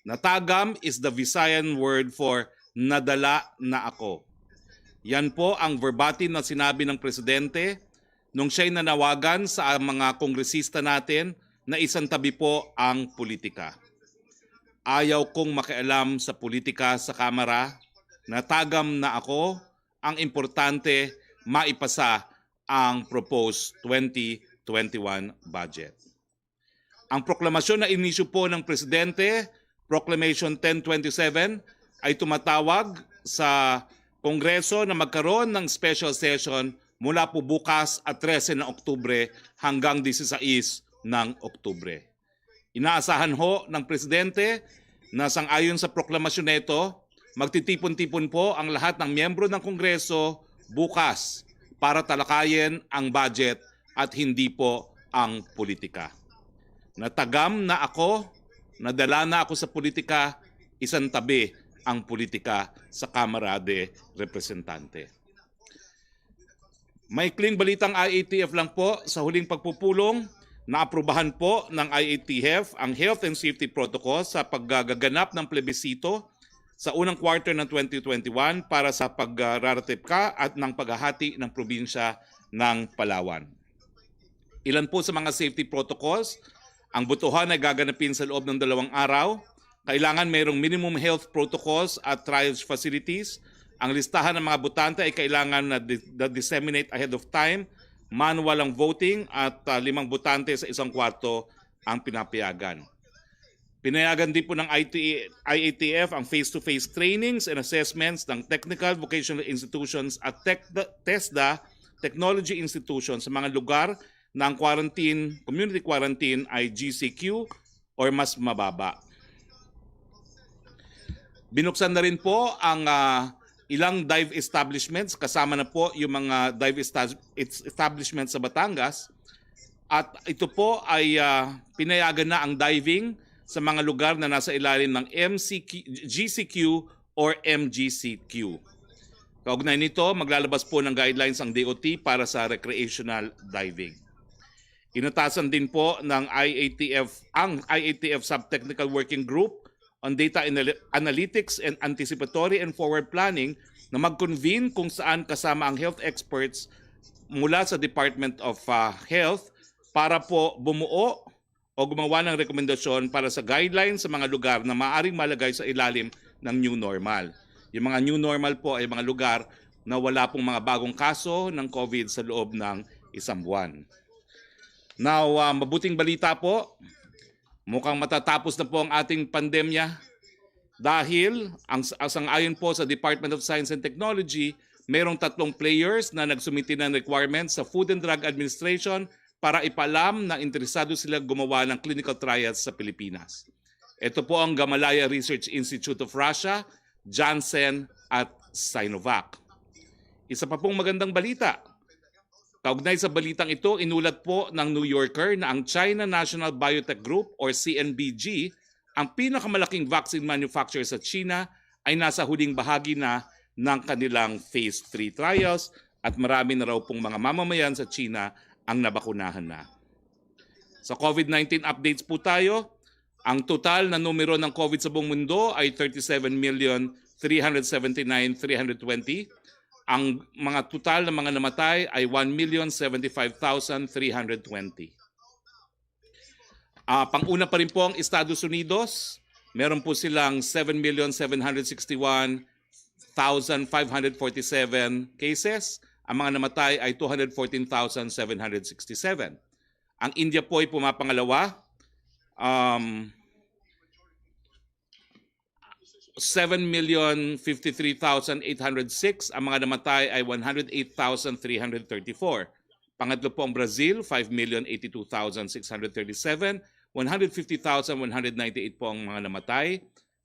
Natagam is the Visayan word for nadala na ako. Yan po ang verbatim na sinabi ng Presidente nung siya'y nanawagan sa mga kongresista natin na isantabi po ang politika. Ayaw kong makialam sa politika sa Kamara, natagam na ako, ang importante maipasa ang proposed 2021 budget. Ang proklamasyon na inisyu po ng Presidente, Proclamation 1027, ay tumatawag sa Kongreso na magkaroon ng special session mula po bukas at 13 ng Oktubre hanggang 16 ng Oktubre. Inaasahan ho ng Presidente na sangayon sa proklamasyon nito, magtitipon-tipon po ang lahat ng miyembro ng Kongreso bukas para talakayin ang budget at hindi po ang politika. Natagam na ako, nadala na ako sa politika, isantabi ang politika sa Kamara de Representante. Maikling balitang IATF lang po, sa huling pagpupulong, naaprubahan po ng IATF ang Health and Safety Protocol sa paggaganap ng plebisito sa unang quarter ng 2021 para sa pagraratifika at ng paghahati ng probinsya ng Palawan. Ilan po sa mga safety protocols ang botohan ay gaganapin sa loob ng 2 araw. Kailangan mayroong minimum health protocols at triage facilities. Ang listahan ng mga botante ay kailangan na disseminate ahead of time. Manual ang voting at 5 botante sa 1 kwarto ang pinapayagan. Pinayagan din po ng IATF ang face-to-face trainings and assessments ng technical vocational institutions at TESDA technology institutions sa mga lugar na ang community quarantine ay GCQ or mas mababa. Binuksan na rin po ang ilang dive establishments, kasama na po yung mga dive establishments sa Batangas. At ito po ay pinayagan na ang diving sa mga lugar na nasa ilalim ng GCQ or MGCQ. Kaugnay nito, maglalabas po ng guidelines ang DOT para sa recreational diving. Inutasan din po ng ang IATF Sub-Technical Working Group on Data Analytics and Anticipatory and Forward Planning na mag-convene kung saan kasama ang health experts mula sa Department of Health para po bumuo o gumawa ng rekomendasyon para sa guidelines sa mga lugar na maaaring malagay sa ilalim ng new normal. Yung mga new normal po ay mga lugar na wala pong mga bagong kaso ng COVID sa loob ng 1 buwan. Now, mabuting balita po, mukhang matatapos na po ang ating pandemya dahil ayon po sa Department of Science and Technology, mayroong 3 players na nagsumiti ng requirements sa Food and Drug Administration para ipalam na interesado sila gumawa ng clinical trials sa Pilipinas. Ito po ang Gamaleya Research Institute of Russia, Janssen at Sinovac. Isa pa pong magandang balita. Kaugnay sa balitang ito, inulat po ng New Yorker na ang China National Biotech Group or CNBG, ang pinakamalaking vaccine manufacturer sa China, ay nasa huling bahagi na ng kanilang phase 3 trials at marami na raw pong mga mamamayan sa China ang nabakunahan na. Sa COVID-19 updates po tayo, ang total na numero ng COVID sa buong mundo ay 37,379,320. Ang mga total na mga namatay ay 1,075,320. Pang-una pa rin po ang Estados Unidos. Meron po silang 7,761,547 cases. Ang mga namatay ay 214,767. Ang India po ay pumapangalawa. 7,053,806. Ang mga namatay ay 108,334. Pangatlo po ang Brazil, 5,082,637. 150,198 po ang mga namatay.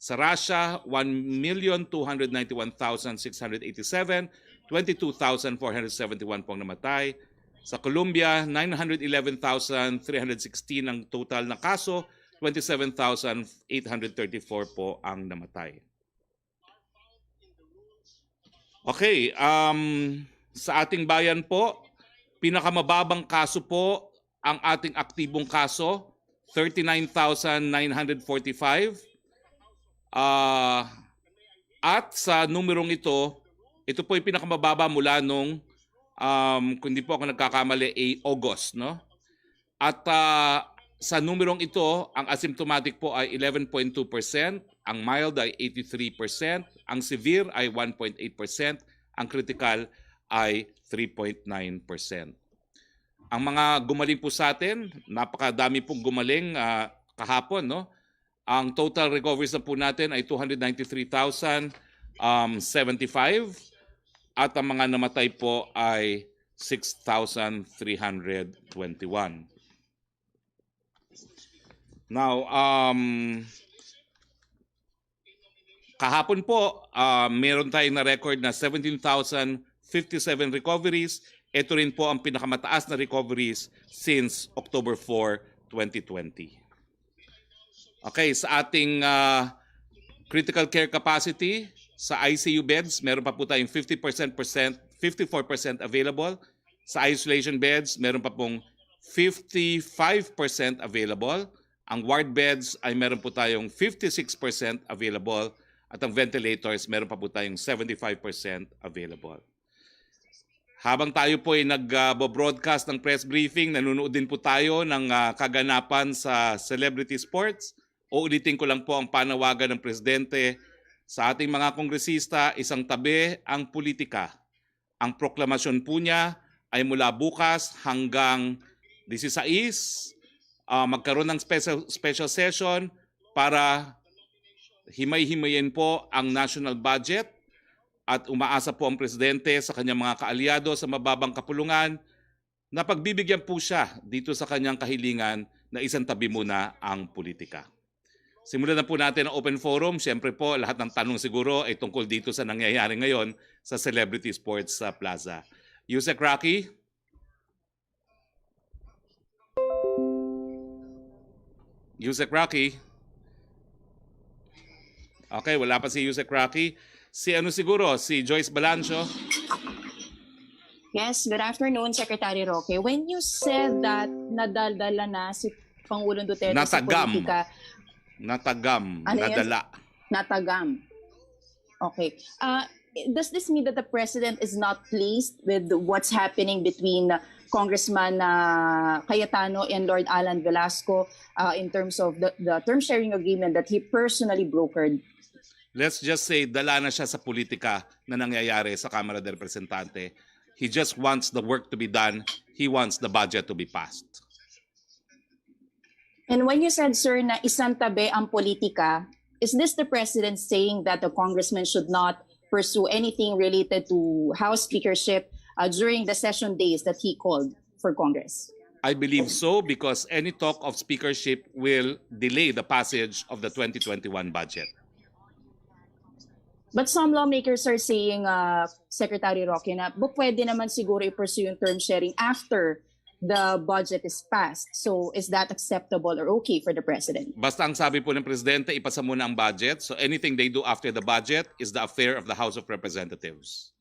Sa Russia, 1,291,687, 22,471 pong namatay. Sa Colombia, 911,316 ang total na kaso, 27,834 po ang namatay. Okay, sa ating bayan po, pinakamababang kaso po ang ating aktibong kaso, 39,945. At sa numerong ito po yung pinakamababa mula nung, kung hindi po ako nagkakamali, August, no? At sa numerong ito, ang asymptomatic po ay 11.2%, ang mild ay 83%, ang severe ay 1.8%, ang critical ay 3.9%. Ang mga gumaling po sa atin, napakadami pong gumaling kahapon, no? Ang total recoveries na po natin ay 293,075 at ang mga namatay po ay 6,321. Now, kahapon po, meron tayong na-record na 17,057 recoveries. Ito rin po ang pinakamataas na recoveries since October 4, 2020. Okay, sa ating critical care capacity, sa ICU beds, meron pa po tayong 54% available. Sa isolation beds, meron pa pong 55% available. Ang ward beds ay meron po tayong 56% available at ang ventilators meron pa po tayong 75% available. Habang tayo po ay nag-broadcast ng press briefing, nanonood din po tayo ng kaganapan sa celebrity sports. Uulitin ko lang po ang panawagan ng Presidente sa ating mga kongresista, isang tabi ang politika. Ang proklamasyon po niya ay mula bukas hanggang 16, magkaroon ng special session para himay-himayin po ang national budget at umaasa po ang Presidente sa kanyang mga kaalyado sa mababang kapulungan na pagbibigyan po siya dito sa kanyang kahilingan na isang tabi muna ang politika. Simulan na po natin ang open forum. Siyempre po, lahat ng tanong siguro ay tungkol dito sa nangyayari ngayon sa Celebrity Sports Plaza. Yusek Roque? Yusek Roque? Okay, wala pa si Yusek Roque. Si Joyce Balancio? Yes, good afternoon, Secretary Roque. When you said that nadaldala na si Pangulong Duterte sa politika... Natagam. Nadala. Natagam. Okay. Does this mean that the President is not pleased with what's happening between Congressman Cayetano and Lord Alan Velasco in terms of the term sharing agreement that he personally brokered? Let's just say dala na siya sa politika na nangyayari sa Kamara de Representante. He just wants the work to be done. He wants the budget to be passed. And when you said, sir, na isang tabi ang politika, is this the President saying that the congressman should not pursue anything related to House speakership during the session days that he called for Congress? I believe so because any talk of speakership will delay the passage of the 2021 budget. But some lawmakers are saying, Secretary Roque, na pwede naman siguro i-pursue yung term sharing after the budget is passed. So is that acceptable or okay for the President? Basta ang sabi po ng Presidente, ipasa muna ang budget. So anything they do after the budget is the affair of the House of Representatives.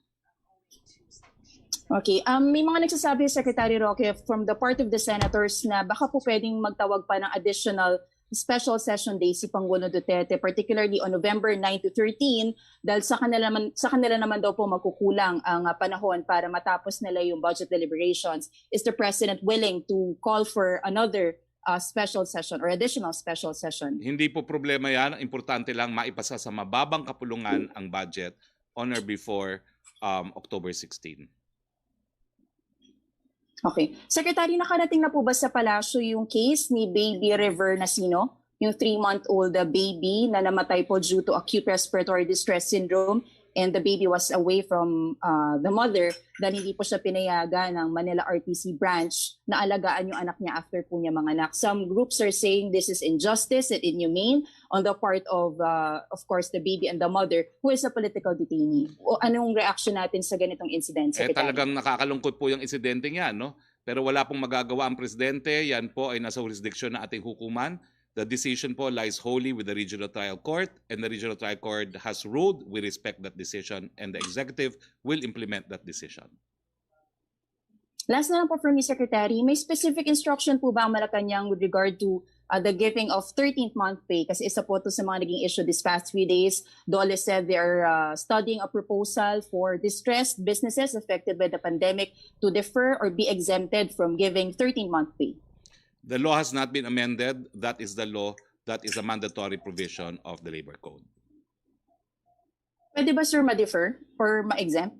Okay. May mga nagsasabi, Secretary Roque, from the part of the senators na baka po pwedeng magtawag pa ng additional special session day si Pangulong Duterte, particularly on November 9 to 13, dahil sa kanila naman daw po magkukulang ang panahon para matapos nila yung budget deliberations. Is the President willing to call for another special session or additional special session? Hindi po problema yan. Importante lang maipasa sa mababang kapulungan ang budget on or before October 16. Okay. Secretary, nakarating na po ba sa palasyo yung case ni Baby River Nasino, yung 3-month-old baby na namatay po due to acute respiratory distress syndrome and the baby was away from the mother, dahil hindi po siya pinayagan ng Manila RTC branch na alagaan yung anak niya after po niya manganak. Some groups are saying this is injustice and inhumane on the part of course, the baby and the mother who is a political detainee. O anong reaction natin sa ganitong incident, Secretary? Talagang nakakalungkot po yung insidente yan, no? Pero wala pong magagawa ang presidente. Yan po ay nasa jurisdiction ng ating hukuman. The decision po lies wholly with the Regional Trial Court, and the Regional Trial Court has ruled. We respect that decision, and the executive will implement that decision. Last na lang po for me, Secretary, may specific instruction po ba ang Malacañang with regard to the giving of 13th month pay? Kasi isa po ito sa mga naging issue this past few days. DOLE said they are studying a proposal for distressed businesses affected by the pandemic to defer or be exempted from giving 13th month pay. The law has not been amended. That is the law. That is a mandatory provision of the Labor Code. Pwede ba, sir, ma-defer or ma-exempt?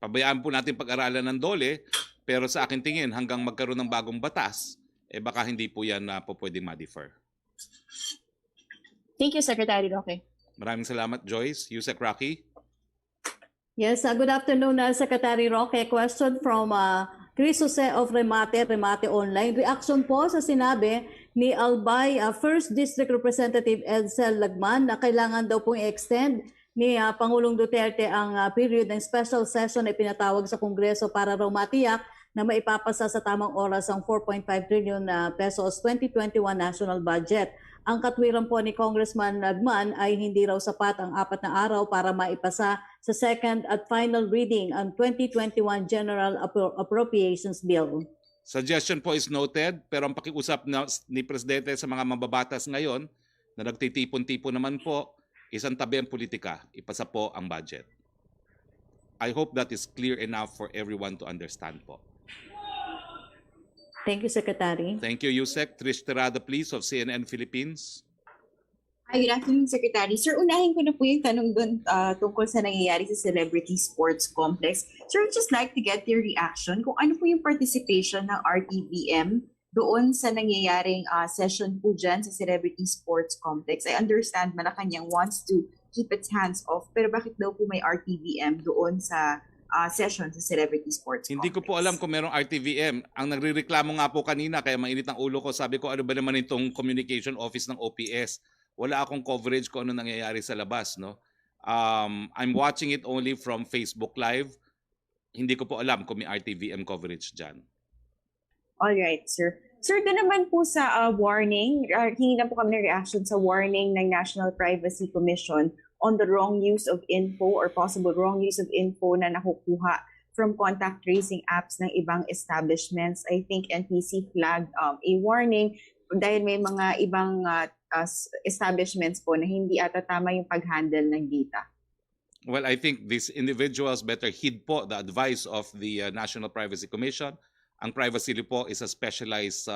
Pabayaan po natin pag-aralan ng DOLE, pero sa akin tingin hanggang magkaroon ng bagong batas, baka hindi po yan po pwedeng ma-defer. Thank you, Secretary Roque. Maraming salamat, Joyce. Yusek Roque. Yes, good afternoon, Secretary Roque. Question from Chris Jose of Remate Online. Reaction po sa sinabi ni Albay, First District Representative Edsel Lagman na kailangan daw pong i-extend ni Pangulong Duterte ang period ng special session na pinatawag sa Kongreso para raw matiyak na maipapasa sa tamang oras ang 4.5 trillion pesos 2021 national budget. Ang katwiran po ni Congressman Lagman ay hindi raw sapat ang 4 na araw para maipasa sa second at final reading ang 2021 General Appropriations Bill. Suggestion po is noted, pero ang pakiusap ni Presidente sa mga mababatas ngayon na nagtitipon-tipon naman po, isang tabi ang politika, ipasa po ang budget. I hope that is clear enough for everyone to understand po. Thank you, Secretary. Thank you, Yusek. Trish Terada, please, of CNN Philippines. Hi, good afternoon, Secretary. Sir, unahin ko na po yung tanong doon tungkol sa nangyayari sa Celebrity Sports Complex. Sir, I'd just like to get your reaction kung ano po yung participation ng RTVM doon sa nangyayaring session po dyan sa Celebrity Sports Complex. I understand Malacañang wants to keep its hands off, pero bakit daw po may RTVM doon sa session sa Celebrity Sports Hindi Complex? ko po alam kung merong RTVM. Ang nagrereklamo nga po kanina, kaya mainit ang ulo ko, sabi ko ano ba naman itong communication office ng OPS? Wala akong coverage kung ano nangyayari sa labas, no? I'm watching it only from Facebook Live. Hindi ko po alam kung may RTVM coverage dyan. All right, sir. Sir, doon naman po sa warning, hingi na po kami ng reaction sa warning ng National Privacy Commission on the wrong use of info or possible wrong use of info na nakukuha from contact tracing apps ng ibang establishments. I think NPC flagged a warning dahil may mga ibang establishments po na hindi ata tama yung pag-handle ng data. Well, I think these individuals better heed po the advice of the National Privacy Commission. Ang privacy law po is a specialized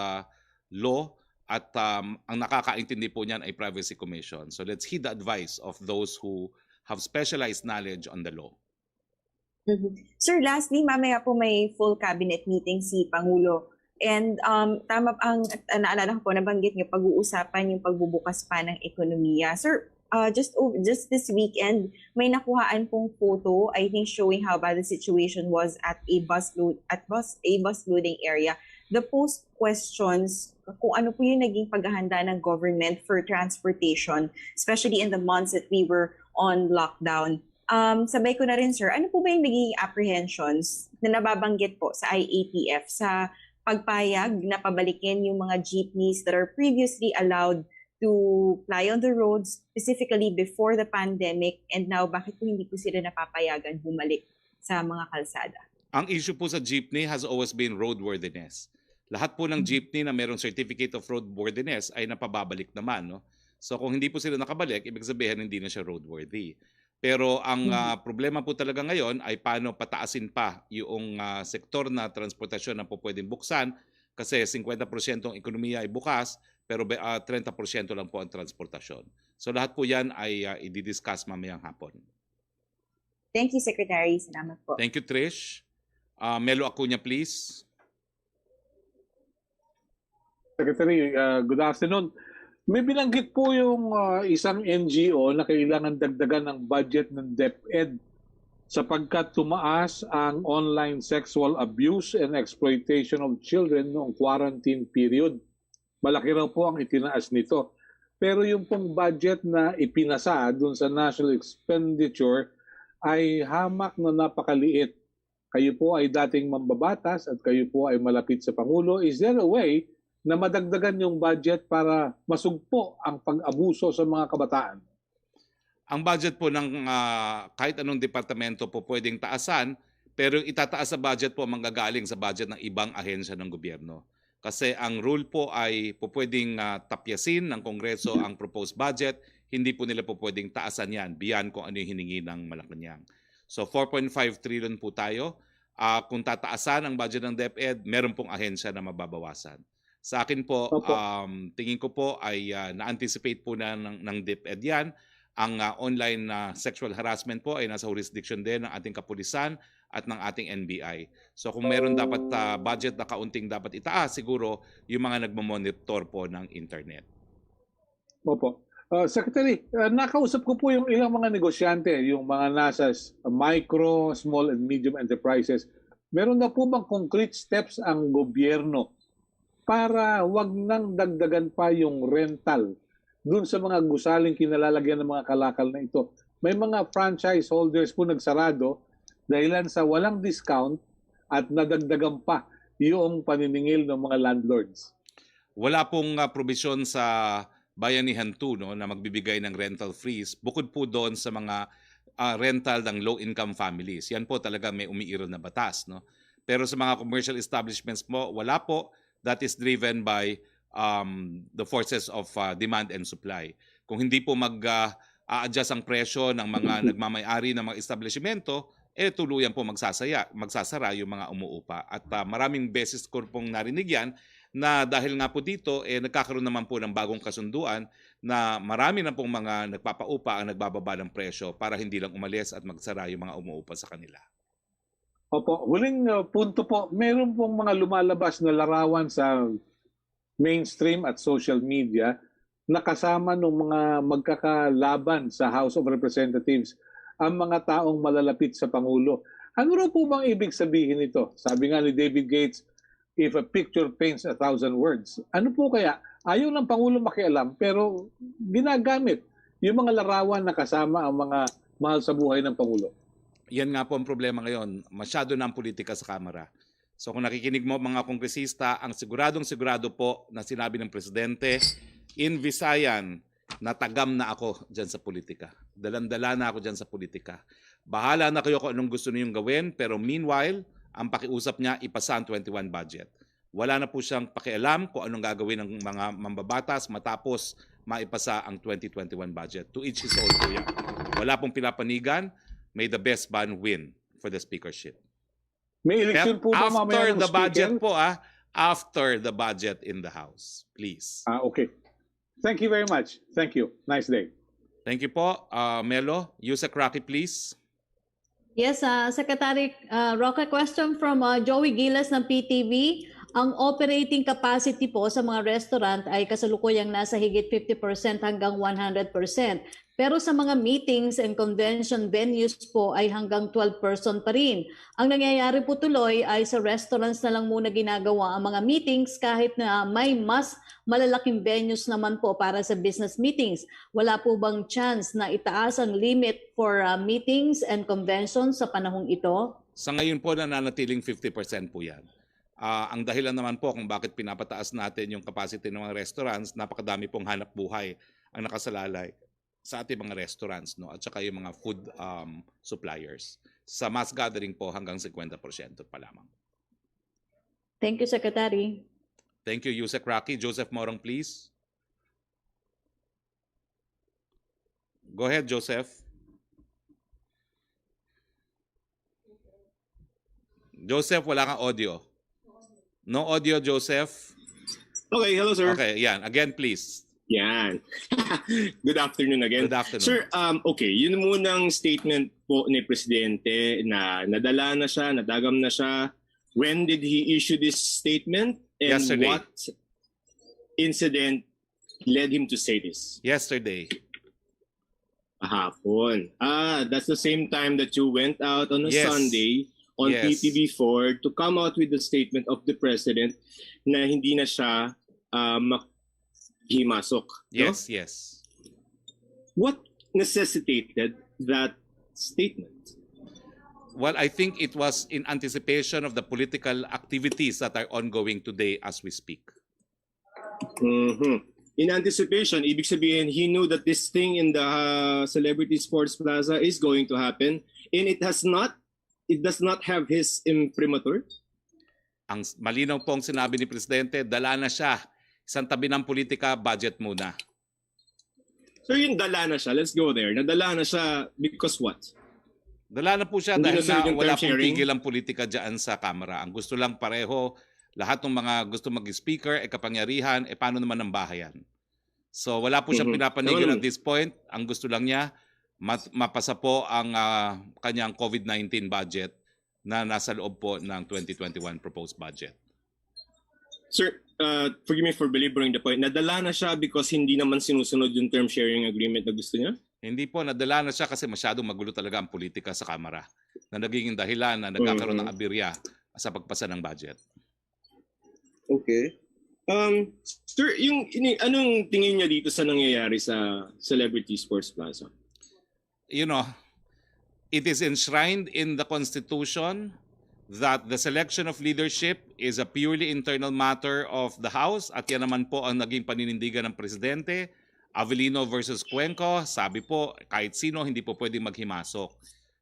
law at ang nakakaintindi po niyan ay Privacy Commission. So let's heed the advice of those who have specialized knowledge on the law. Sir, lastly, mamaya po may full cabinet meeting si Pangulo. And tama ang naalala ko po, nabanggit niyo pag-uusapan yung pagbubukas pa ng ekonomiya. Sir, just this weekend, may nakuhaan pong photo, I think showing how bad the situation was at a bus loading area. The post questions kung ano po yung naging paghahanda ng government for transportation, especially in the months that we were on lockdown. Sabay ko na rin, sir, ano po ba yung naging apprehensions na nababanggit po sa IATF sa pagpayag na pabalikin yung mga jeepneys that are previously allowed to fly on the roads, specifically before the pandemic, and now bakit po hindi po sila napapayagan bumalik sa mga kalsada? Ang issue po sa jeepney has always been roadworthiness. Lahat po ng jeepney na mayroong certificate of roadworthiness ay napababalik naman, no? So kung hindi po sila nakabalik, ibig sabihin hindi na siya roadworthy. Pero ang problema po talaga ngayon ay paano pataasin pa yung sektor na transportasyon na po pwedeng buksan kasi 50% ng ekonomiya ay bukas pero 30% lang po ang transportasyon. So lahat po yan ay i-discuss mamayang hapon. Thank you, Secretary. Salamat po. Thank you, Trish. Melo Acuña, please. Secretary, good afternoon. May binanggit po yung isang NGO na kailangan dagdagan ng budget ng DepEd sapagkat tumaas ang online sexual abuse and exploitation of children noong quarantine period. Malaki raw po ang itinaas nito. Pero yung pong budget na ipinasa dun sa national expenditure ay hamak na napakaliit. Kayo po ay dating mambabatas at kayo po ay malapit sa Pangulo. Is there a way na madagdagan yung budget para masugpo ang pag-abuso sa mga kabataan? Ang budget po ng kahit anong departamento po pwedeng taasan, pero yung itataas sa budget po manggagaling sa budget ng ibang ahensya ng gobyerno. Kasi ang rule po ay po pwedeng tapyasin ng Kongreso ang proposed budget, hindi po nila po pwedeng taasan yan beyond kung ano yung hiningi ng Malacañang. So 4.5 trillion po tayo. Kung tataasan ang budget ng DepEd, meron pong ahensya na mababawasan. Sa akin po, tingin ko po ay na-anticipate po na ng DepEd yan. Ang online sexual harassment po ay nasa jurisdiction din ng ating kapulisan at ng ating NBI. So kung meron dapat budget na kaunting dapat itaas, siguro yung mga nagmamonitor po ng internet. Opo. Secretary, nakausap ko po yung ilang mga negosyante, yung mga nasa micro, small and medium enterprises. Meron na po bang concrete steps ang gobyerno para wag nang dagdagan pa yung rental dun sa mga gusaling kinalalagyan ng mga kalakal na ito? May mga franchise holders po nagsarado dahilan sa walang discount at nadagdagan pa yung paniningil ng mga landlords. Wala pong probisyon sa Bayanihan 2 no, na magbibigay ng rental freeze bukod po doon sa mga rental ng low-income families. Yan po talaga may umiiral na batas. No? Pero sa mga commercial establishments po, wala po. That is driven by the forces of demand and supply. Kung hindi po mag-a-adjust ang presyo ng mga nagmamay-ari ng mga establishmento, tuluyan po magsasara yung mga umuupa. At maraming beses ko pong narinig yan na dahil nga po dito, nagkakaroon naman po ng bagong kasunduan na marami na pong mga nagpapaupa ang nagbababa ng presyo para hindi lang umalis at magsara yung mga umuupa sa kanila. Opo, huling punto po, meron pong mga lumalabas na larawan sa mainstream at social media na kasama ng mga magkakalaban sa House of Representatives ang mga taong malalapit sa Pangulo. Ano raw po bang ibig sabihin nito? Sabi nga ni David Gates, if a picture paints 1,000 words. Ano po kaya? Ayaw ng Pangulo makialam pero ginagamit yung mga larawan na kasama ang mga mahal sa buhay ng Pangulo. Yan nga po ang problema ngayon. Masyado na ang politika sa Kamara. So kung nakikinig mo mga kongresista, ang siguradong-sigurado po na sinabi ng Presidente, in Visayan, natagam na ako dyan sa politika. Dalandala na ako dyan sa politika. Bahala na kayo kung anong gusto niyong gawin, pero meanwhile, ang pakiusap niya, ipasa ang 21 budget. Wala na po siyang pakialam kung anong gagawin ng mga mambabatas matapos maipasa ang 2021 budget. To each his own po yan. Wala pong pinapanigan. May the best man win for the speakership. May election po ba mamaya ng After the budget speaker? po after the budget in the House. Please. Okay. Thank you very much. Thank you. Nice day. Thank you po. Melo, Yusek Roque, please. Yes, Secretary Roque, question from Joey Gilas ng PTV. Ang operating capacity po sa mga restaurant ay kasalukuyang nasa higit 50% hanggang 100%. Pero sa mga meetings and convention venues po ay hanggang 12% pa rin. Ang nangyayari po tuloy ay sa restaurants na lang muna ginagawa ang mga meetings kahit na may mas malalaking venues naman po para sa business meetings. Wala po bang chance na itaas ang limit for meetings and conventions sa panahong ito? Sa ngayon po nananatiling 50% po yan. Ang dahilan naman po kung bakit pinapataas natin yung capacity ng mga restaurants, napakadami pong hanap buhay ang nakasalalay sa ating mga restaurants, no? At saka yung mga food suppliers. Sa mass gathering po hanggang 50% pa lamang. Thank you, Secretary. Thank you, Yusek Roque. Joseph Morong, please. Go ahead, Joseph. Joseph, wala kang audio. No audio, Joseph. Okay, hello sir. Okay, yan. Again, please. Yan. Good afternoon again. Good afternoon. Sir, okay, yun munang statement po ni Presidente na nadala na siya, nadagam na siya. When did he issue this statement? And Yesterday. what incident led him to say this? Yesterday. Kahapon. That's the same time that you went out on a Yes. Sunday on Yes. PTV4 to come out with the statement of the president na hindi na siya himasok. Yes, No? yes. What necessitated that statement? Well, I think it was in anticipation of the political activities that are ongoing today as we speak. Mhm. In anticipation, ibig sabihin, he knew that this thing in the Celebrity Sports Plaza is going to happen, and it does not have his imprimatur. Ang malinaw po ang sinabi ni Presidente, dala na siya. Isang tabi ng politika, budget muna. So yung dala na siya, let's go there. Nadala na siya because what? Dala na po siya Hindi dahil na sir yung wala term pong sharing? tigil ang politika dyan sa Kamara. Ang gusto lang pareho, lahat ng mga gusto mag-speaker, kapangyarihan, paano naman ang bahayan? So wala po siyang Mhm. pinapanigil Naman. at this point. Ang gusto lang niya, mapasa po ang kanyang COVID-19 budget na nasa loob po ng 2021 proposed budget. Sir, forgive me for belaboring the point. Nadala na siya because hindi naman sinusunod yung term sharing agreement na gusto niya? Hindi po, nadala na siya kasi masyadong magulo talaga ang politika sa Kamara na nagiging dahilan na nagkakaroon ng abirya sa pagpasa ng budget. Okay. Sir, anong tingin niya dito sa nangyayari sa Celebrity Sports Plaza? You know, it is enshrined in the Constitution that the selection of leadership is a purely internal matter of the House at yan naman po ang naging paninindigan ng Presidente. Avellino versus Cuenco, sabi po, kahit sino hindi po pwedeng maghimasok.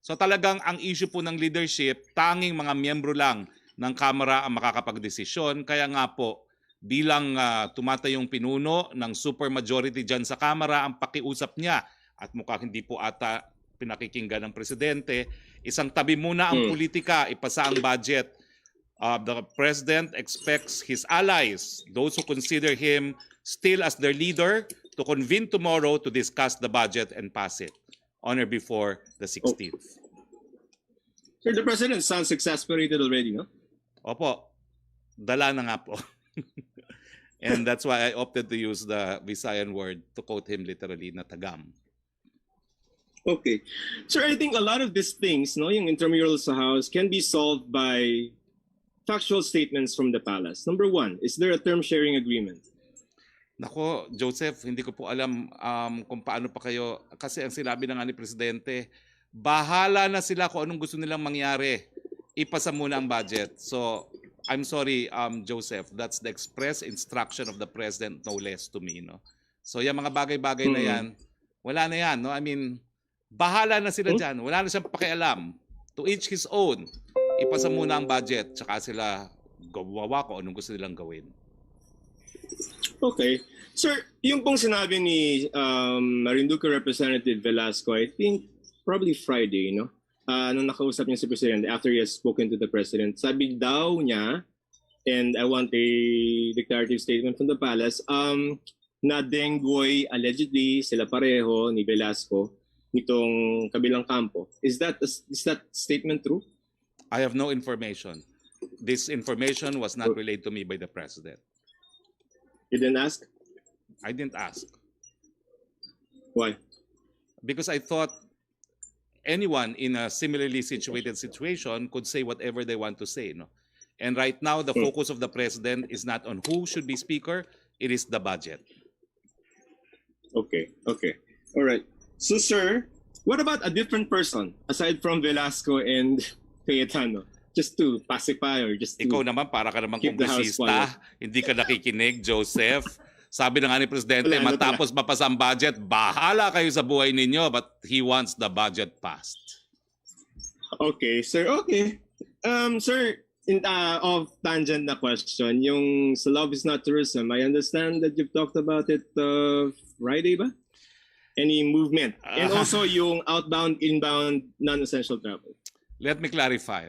So talagang ang issue po ng leadership, tanging mga miyembro lang ng Kamara ang makakapagdesisyon. Kaya nga po, bilang tumatayong pinuno ng supermajority dyan sa Kamara, ang pakiusap niya, at mukhang hindi po ata pinakikinggan ng Presidente, isang tabi muna ang politika, ipasa ang budget. The President expects his allies, those who consider him still as their leader, to convene tomorrow to discuss the budget and pass it on or before the 16th. Sir, the President sounds exasperated already, no? Opo, dala na nga po. And that's why I opted to use the Visayan word to quote him literally na tagam. Okay. Sir, I think a lot of these things, no, yung intramural sa House, can be solved by factual statements from the palace. Number one, is there a term sharing agreement? Nako, Joseph, hindi ko po alam kung paano pa kayo, kasi ang sinabi na nga ni Presidente, bahala na sila kung anong gusto nilang mangyari. Ipasa muna ang budget. So, I'm sorry, Joseph, that's the express instruction of the President, no less to me. No? So, yung mga bagay-bagay na yan, wala na yan. No? I mean, bahala na sila dyan. Wala na siyang pakialam. To each his own. Ipasa muna ang budget, tsaka sila gawawa ko anong gusto nilang gawin. Okay. Sir, yung pong sinabi ni Marinduque Representative Velasco, I think probably Friday, no? Nung nakausap niya si President after he has spoken to the President, sabi daw niya, and I want a declarative statement from the palace, na Denggoy allegedly sila pareho ni Velasco nitong kabilang kampo. Is that statement true? I have no information. This information was not relayed to me by the President. You didn't ask? I didn't ask. Why? Because I thought anyone in a similarly situated situation could say whatever they want to say. No? And right now, the focus of the President is not on who should be Speaker, it is the budget. Okay. All right. So, sir, what about a different person aside from Velasco and Cayetano? Just to pacify or just to... Ikaw naman, para ka naman Keep the house kongresista, hindi ka nakikinig, Joseph. Sabi na nga ni Presidente, Wala na matapos mapasa ang budget, bahala kayo sa buhay ninyo, but he wants the budget passed. Okay, sir. Okay. Sir, off tangent na question, yung sa Love is Not Tourism, I understand that you've talked about it Friday ba? Any movement? And also yung outbound, inbound, non-essential travel. Let me clarify.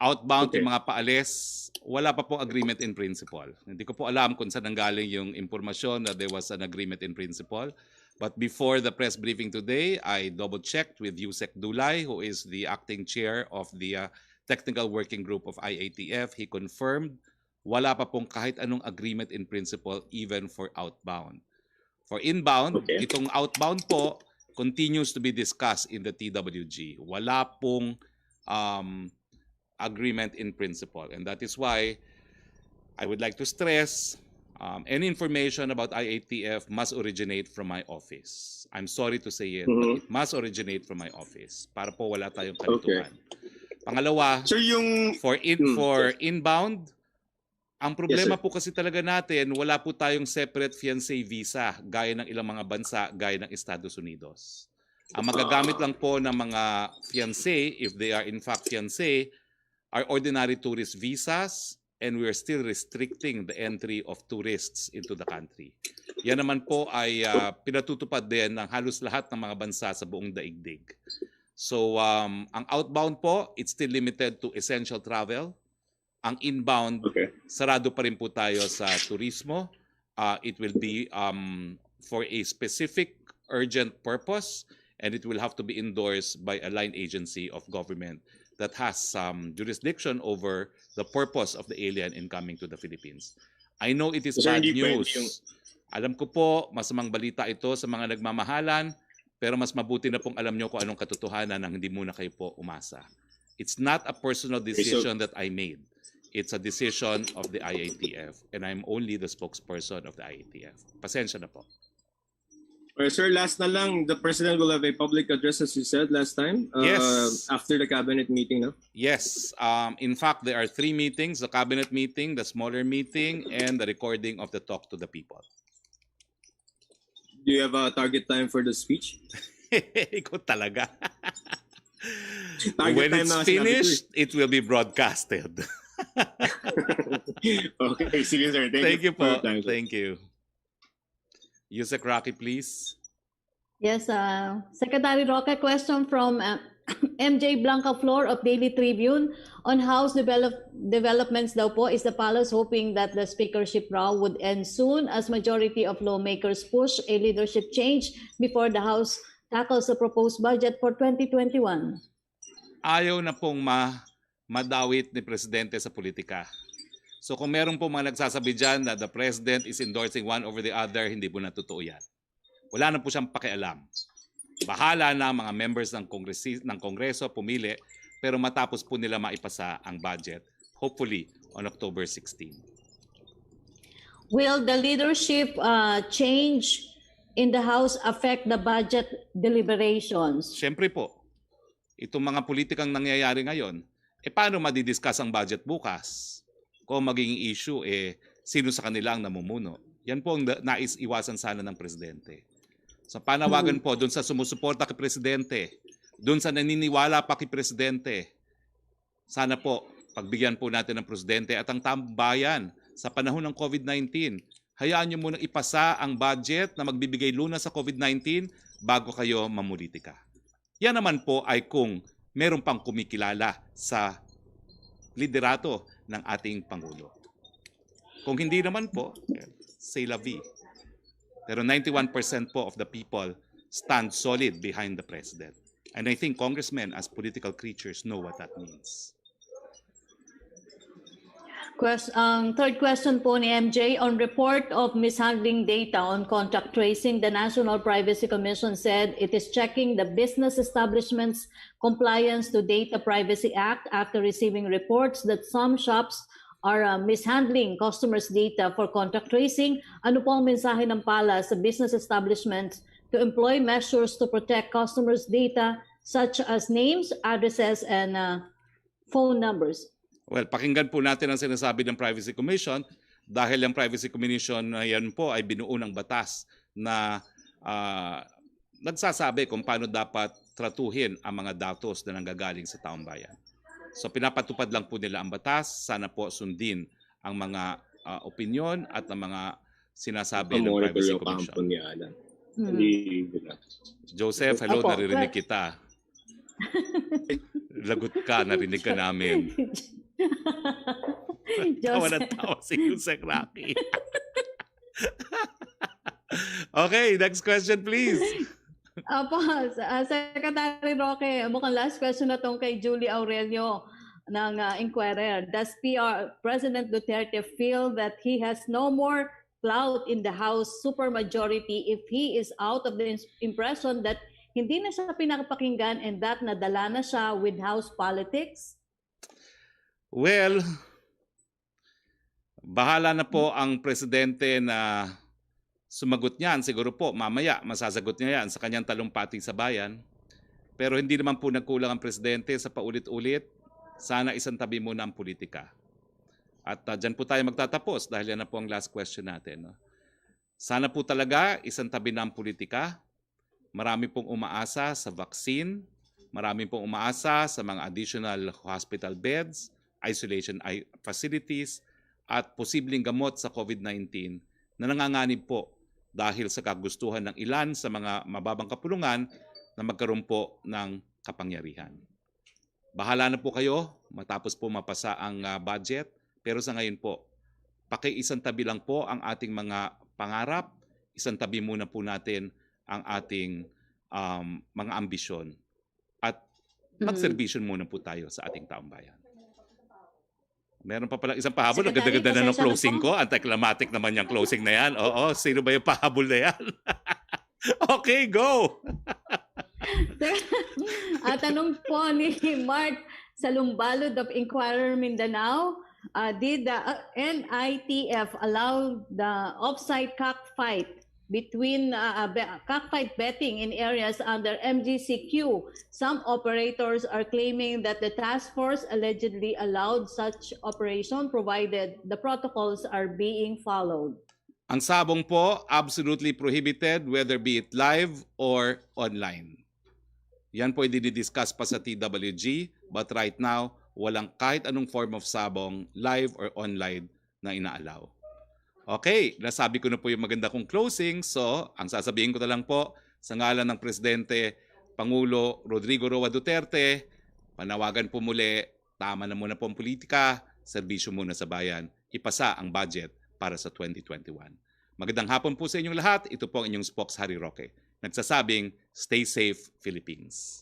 Outbound, Okay. yung mga paalis, wala pa po agreement in principle. Hindi ko po alam kung saan nanggaling yung impormasyon na there was an agreement in principle. But before the press briefing today, I double-checked with Yusek Dulay, who is the acting chair of the Technical Working Group of IATF. He confirmed wala pa pong kahit anong agreement in principle even for outbound. For inbound, Okay. itong outbound po continues to be discussed in the TWG. Wala pong agreement in principle. And that is why I would like to stress any information about IATF must originate from my office. I'm sorry to say it, but it must originate from my office para po wala tayong kalituhan. Pangalawa, Sir, yung for inbound, ang problema po kasi talaga natin, wala po tayong separate fiancé visa gaya ng ilang mga bansa, gaya ng Estados Unidos. Ang magagamit lang po ng mga fiancé, if they are in fact fiancé, are ordinary tourist visas, and we are still restricting the entry of tourists into the country. Yan naman po ay pinatutupad din ng halos lahat ng mga bansa sa buong daigdig. So ang outbound po, it's still limited to essential travel. Ang inbound, sarado pa rin po tayo sa turismo. It will be for a specific urgent purpose, and it will have to be endorsed by a line agency of government that has some jurisdiction over the purpose of the alien in coming to the Philippines. I know it is bad news. Alam ko po, masamang balita ito sa mga nagmamahalan, pero mas mabuti na pong alam nyo kung anong katotohanan nang hindi muna kayo po umasa. It's not a personal decision that I made. It's a decision of the IATF, and I'm only the spokesperson of the IATF. Pasensya na po. Sir, last na lang, the President will have a public address as you said last time? Yes. After the cabinet meeting, no? Yes. In fact, there are 3 meetings, the cabinet meeting, the smaller meeting, and the recording of the talk to the people. Do you have a target time for the speech? Ikaw talaga. Target When time it's na sinabi ko finished, it will be broadcasted. Okay, sige sir. Thank you for po. your time, sir. Thank you. Yusek Roque, please. Yes, Secretary Roque, question from MJ Blanca Flor of Daily Tribune on House developments daw po. Is the palace hoping that the speakership row would end soon as majority of lawmakers push a leadership change before the House tackles the proposed budget for 2021? Ayaw na pong madawit ni Presidente sa politika. So kung meron po mga nagsasabi dyan na the President is endorsing one over the other, hindi po na totoo yan. Wala na po siyang pakialam. Bahala na mga members ng Kongreso pumili, pero matapos po nila maipasa ang budget, hopefully on October 16. Will the leadership change in the House affect the budget deliberations? Siyempre po, itong mga politikang nangyayari ngayon, paano madidiscuss ang budget bukas? Kung magiging issue, sino sa kanila ang namumuno? Yan po ang nais iwasan sana ng Presidente. So panawagan po doon sa sumusuporta kay Presidente, doon sa naniniwala pa kay Presidente, sana po pagbigyan po natin ng Presidente at ang tambayan sa panahon ng COVID-19. Hayaan niyo munang ipasa ang budget na magbibigay lunas sa COVID-19 bago kayo mamulitika. Yan naman po ay kung meron pang kumikilala sa liderato ng ating Pangulo. Kung hindi naman po, c'est la vie. Pero 91% po of the people stand solid behind the President. And I think congressmen as political creatures know what that means. Third question po ni MJ, on report of mishandling data on contact tracing, the National Privacy Commission said it is checking the business establishment's compliance to Data Privacy Act after receiving reports that some shops are mishandling customers' data for contact tracing. Ano po ang mensahe ng PALA sa business establishments to employ measures to protect customers' data such as names, addresses, and phone numbers? Well, pakinggan po natin ang sinasabi ng Privacy Commission dahil ang Privacy Commission na yan po ay binuo ng batas na nagsasabi kung paano dapat tratuhin ang mga datos na nanggagaling sa taong bayan. So pinapatupad lang po nila ang batas, sana po sundin ang mga opinion at ang mga sinasabi ng Privacy Commission. Joseph, hello, naririnig kita. Lagot ka, narinig ka namin. Tawa na tawa si Yusek Roque. Okay, next question please. Apo, Secretary Roque, mukhang last question na tong kay Julie Aurelio ng Inquirer. Does President Duterte feel that he has no more clout in the House supermajority if he is out of the impression that hindi na siya pinapakinggan and that nadala na siya with House politics? Well, bahala na po ang presidente na sumagot niyan. Siguro po, mamaya masasagot niya yan sa kanyang talumpati sa bayan. Pero hindi naman po nagkulang ang presidente sa paulit-ulit. Sana isang tabi muna ang politika. At dyan po tayo magtatapos dahil yan na po ang last question natin. No? Sana po talaga isang tabi na ang politika. Marami pong umaasa sa vaccine. Marami pong umaasa sa mga additional hospital beds, isolation facilities, at posibleng gamot sa COVID-19 na nanganganib po dahil sa kagustuhan ng ilan sa mga mababang kapulungan na magkaroon po ng kapangyarihan. Bahala na po kayo matapos po mapasa ang budget. Pero sa ngayon po, pakiisang tabi lang po ang ating mga pangarap. Isang tabi muna po natin ang ating mga ambisyon. At magserbisyon muna po tayo sa ating taong bayan. Meron pa pala isang pahabol. Ang Secretary, ganda-ganda na ng pasensya na closing po. ko. Anticlimactic naman yung closing na yan. Oo, sino ba yung pahabol na yan? Okay, go! Tanong po ni Mark Salumbalod of Inquirer Mindanao, did the NITF allow the offsite cockfight between cockfight betting in areas under MGCQ? Some operators are claiming that the task force allegedly allowed such operation provided the protocols are being followed. Ang sabong po, absolutely prohibited whether be it live or online. Yan po i-discuss pa sa TWG, but right now, walang kahit anong form of sabong, live or online, na inaalaw. Okay, nasabi ko na po yung maganda kong closing, so ang sasabihin ko na lang po, sa ngalan ng Presidente Pangulo Rodrigo Roa Duterte, panawagan po muli, tama na muna po ang politika, serbisyo muna sa bayan, ipasa ang budget para sa 2021. Magandang hapon po sa inyong lahat. Ito po ang inyong Spox Harry Roque. Nagsasabing, stay safe, Philippines.